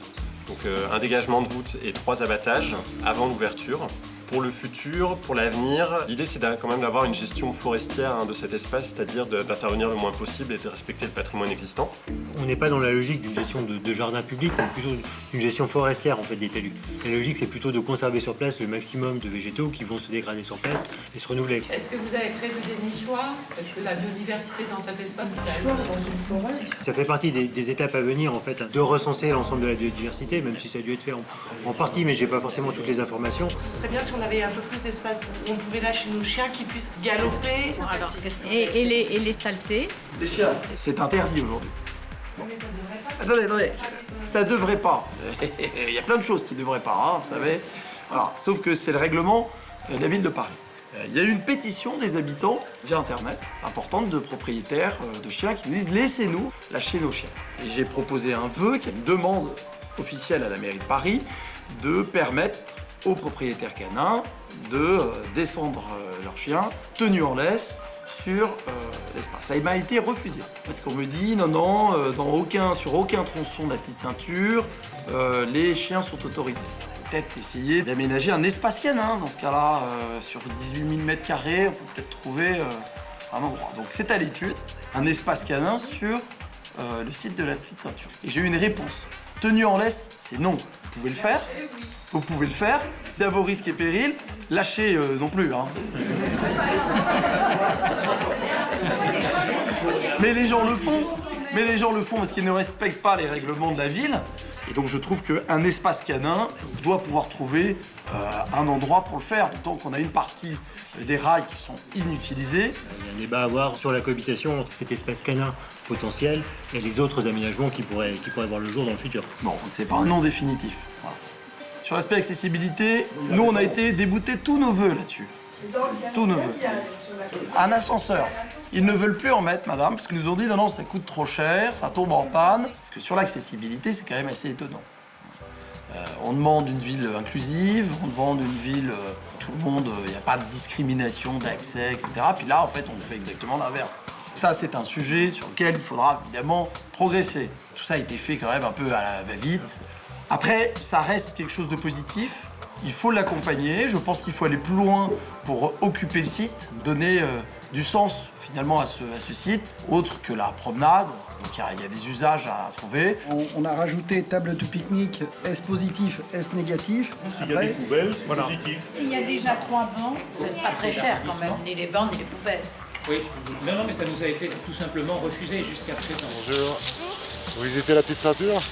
Donc un dégagement de voûte et 3 abattages avant l'ouverture. Pour le futur, pour l'avenir, l'idée c'est quand même d'avoir une gestion forestière de cet espace, c'est-à-dire d'intervenir le moins possible et de respecter le patrimoine existant. On n'est pas dans la logique d'une gestion de jardin public, mais plutôt d'une gestion forestière en fait des talus. La logique c'est plutôt de conserver sur place le maximum de végétaux qui vont se dégrader sur place et se renouveler. Est-ce que vous avez prévu des nichoirs? Est-ce que la biodiversité dans cet espace est dans une forêt? Ça fait partie des étapes à venir en fait, de recenser l'ensemble de la biodiversité, même si ça a dû être fait en partie, mais j'ai pas forcément toutes les informations. Ce serait bien si on avait un peu plus d'espace où on pouvait lâcher nos chiens qui puissent galoper. Alors, et les saletés? Des chiens, c'est interdit aujourd'hui. Bon. Attendez, ça devrait pas. Il y a plein de choses qui devraient pas, vous savez. Voilà. Sauf que c'est le règlement de la ville de Paris. Il y a eu une pétition des habitants via Internet, importante, de propriétaires de chiens qui nous disent « Laissez-nous lâcher nos chiens ». Et j'ai proposé un vœu, qui est une demande officielle à la mairie de Paris, de permettre aux propriétaires canins de descendre leurs chiens tenus en laisse sur l'espace. Ça m'a été refusé parce qu'on me dit non, sur aucun tronçon de la Petite Ceinture, les chiens sont autorisés. Peut-être essayer d'aménager un espace canin dans ce cas-là, sur 18 000 m², on peut peut-être trouver un endroit. Donc c'est à l'étude, un espace canin sur le site de la Petite Ceinture. Et j'ai eu une réponse. Tenue en laisse, c'est non. Vous pouvez le faire. Vous pouvez le faire. C'est à vos risques et périls. Lâchez non plus. Mais les gens le font. Parce qu'ils ne respectent pas les règlements de la ville. Et donc je trouve qu'un espace canin doit pouvoir trouver un endroit pour le faire. D'autant qu'on a une partie des rails qui sont inutilisés. Il y a un débat à avoir sur la cohabitation entre cet espace canin potentiel et les autres aménagements qui pourraient voir le jour dans le futur. Bon, donc c'est pas un non définitif. Voilà. Sur l'aspect accessibilité, nous on a été déboutés tous nos vœux là-dessus. Tous nos vœux. Un ascenseur. Ils ne veulent plus en mettre, madame, parce qu'ils nous ont dit non, ça coûte trop cher, ça tombe en panne. Parce que sur l'accessibilité, c'est quand même assez étonnant. On demande une ville inclusive, on demande une ville où tout le monde, il n'y a pas de discrimination d'accès, etc. Puis là, en fait, on fait exactement l'inverse. Ça, c'est un sujet sur lequel il faudra évidemment progresser. Tout ça a été fait quand même un peu à la va-vite. Après, ça reste quelque chose de positif. Il faut l'accompagner. Je pense qu'il faut aller plus loin pour occuper le site, donner du sens finalement à ce site, autre que la promenade. Donc il y a des usages à trouver. On a rajouté table de pique-nique, S positif, S négatif. S'il y a des poubelles, c'est positif. S'il y a déjà 3 bancs, c'est pas très cher quand même, ni les bancs ni les poubelles. Oui, non, mais ça nous a été tout simplement refusé jusqu'à présent. Bonjour. Vous visitez la Petite Ceinture?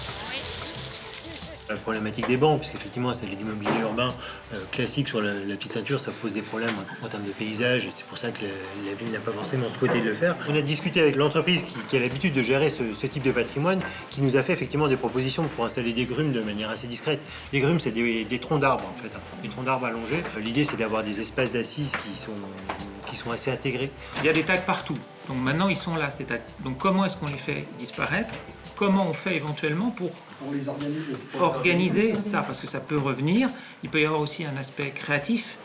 La problématique des bancs, puisqu'effectivement c'est l'immobilier urbain classique sur la petite ceinture, ça pose des problèmes en termes de paysage, et c'est pour ça que la ville n'a pas forcément souhaité le faire. On a discuté avec l'entreprise qui a l'habitude de gérer ce type de patrimoine, qui nous a fait effectivement des propositions pour installer des grumes de manière assez discrète. Les grumes, c'est des troncs d'arbres en fait, des troncs d'arbres allongés. L'idée c'est d'avoir des espaces d'assises qui sont assez intégrés. Il y a des tags partout, donc maintenant ils sont là ces tags. Donc comment est-ce qu'on les fait disparaître? Comment on fait éventuellement pour les organiser ça, parce que ça peut revenir. Il peut y avoir aussi un aspect créatif,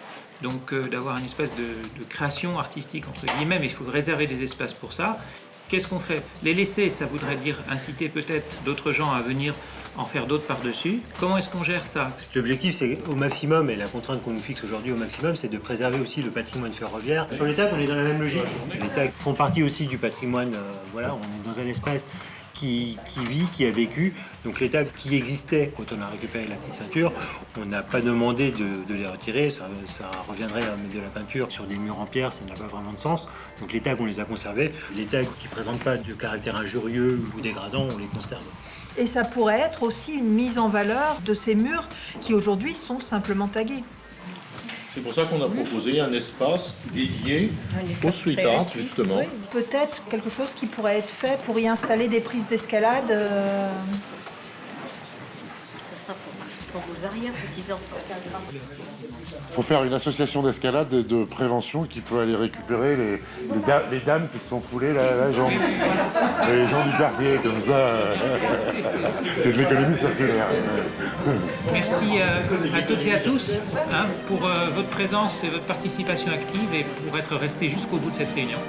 donc d'avoir une espèce de création artistique entre guillemets, mais il faut réserver des espaces pour ça. Qu'est-ce qu'on fait? Les laisser, ça voudrait dire inciter peut-être d'autres gens à venir en faire d'autres par-dessus. Comment est-ce qu'on gère ça? L'objectif, c'est au maximum, et la contrainte qu'on nous fixe aujourd'hui au maximum, c'est de préserver aussi le patrimoine ferroviaire. Sur les tags, on est dans la même logique. Les tags font partie aussi du patrimoine. Voilà, on est dans un espace qui vit, qui a vécu. Donc les tags qui existaient quand on a récupéré la petite ceinture, on n'a pas demandé de les retirer, ça reviendrait à mettre de la peinture sur des murs en pierre, ça n'a pas vraiment de sens. Donc les tags, on les a conservés. Les tags qui ne présentent pas de caractère injurieux ou dégradant, on les conserve. Et ça pourrait être aussi une mise en valeur de ces murs qui aujourd'hui sont simplement tagués. C'est pour ça qu'on a proposé un espace dédié au street art, justement. Oui. Peut-être quelque chose qui pourrait être fait pour y installer des prises d'escalade. Ça sera pour vos arrière-petits-enfants. Il faut faire une association d'escalade et de prévention qui peut aller récupérer les dames qui se sont foulées la jambe. Les gens du quartier, comme ça. C'est de l'économie circulaire. Merci à toutes et à tous pour votre présence et votre participation active et pour être restés jusqu'au bout de cette réunion.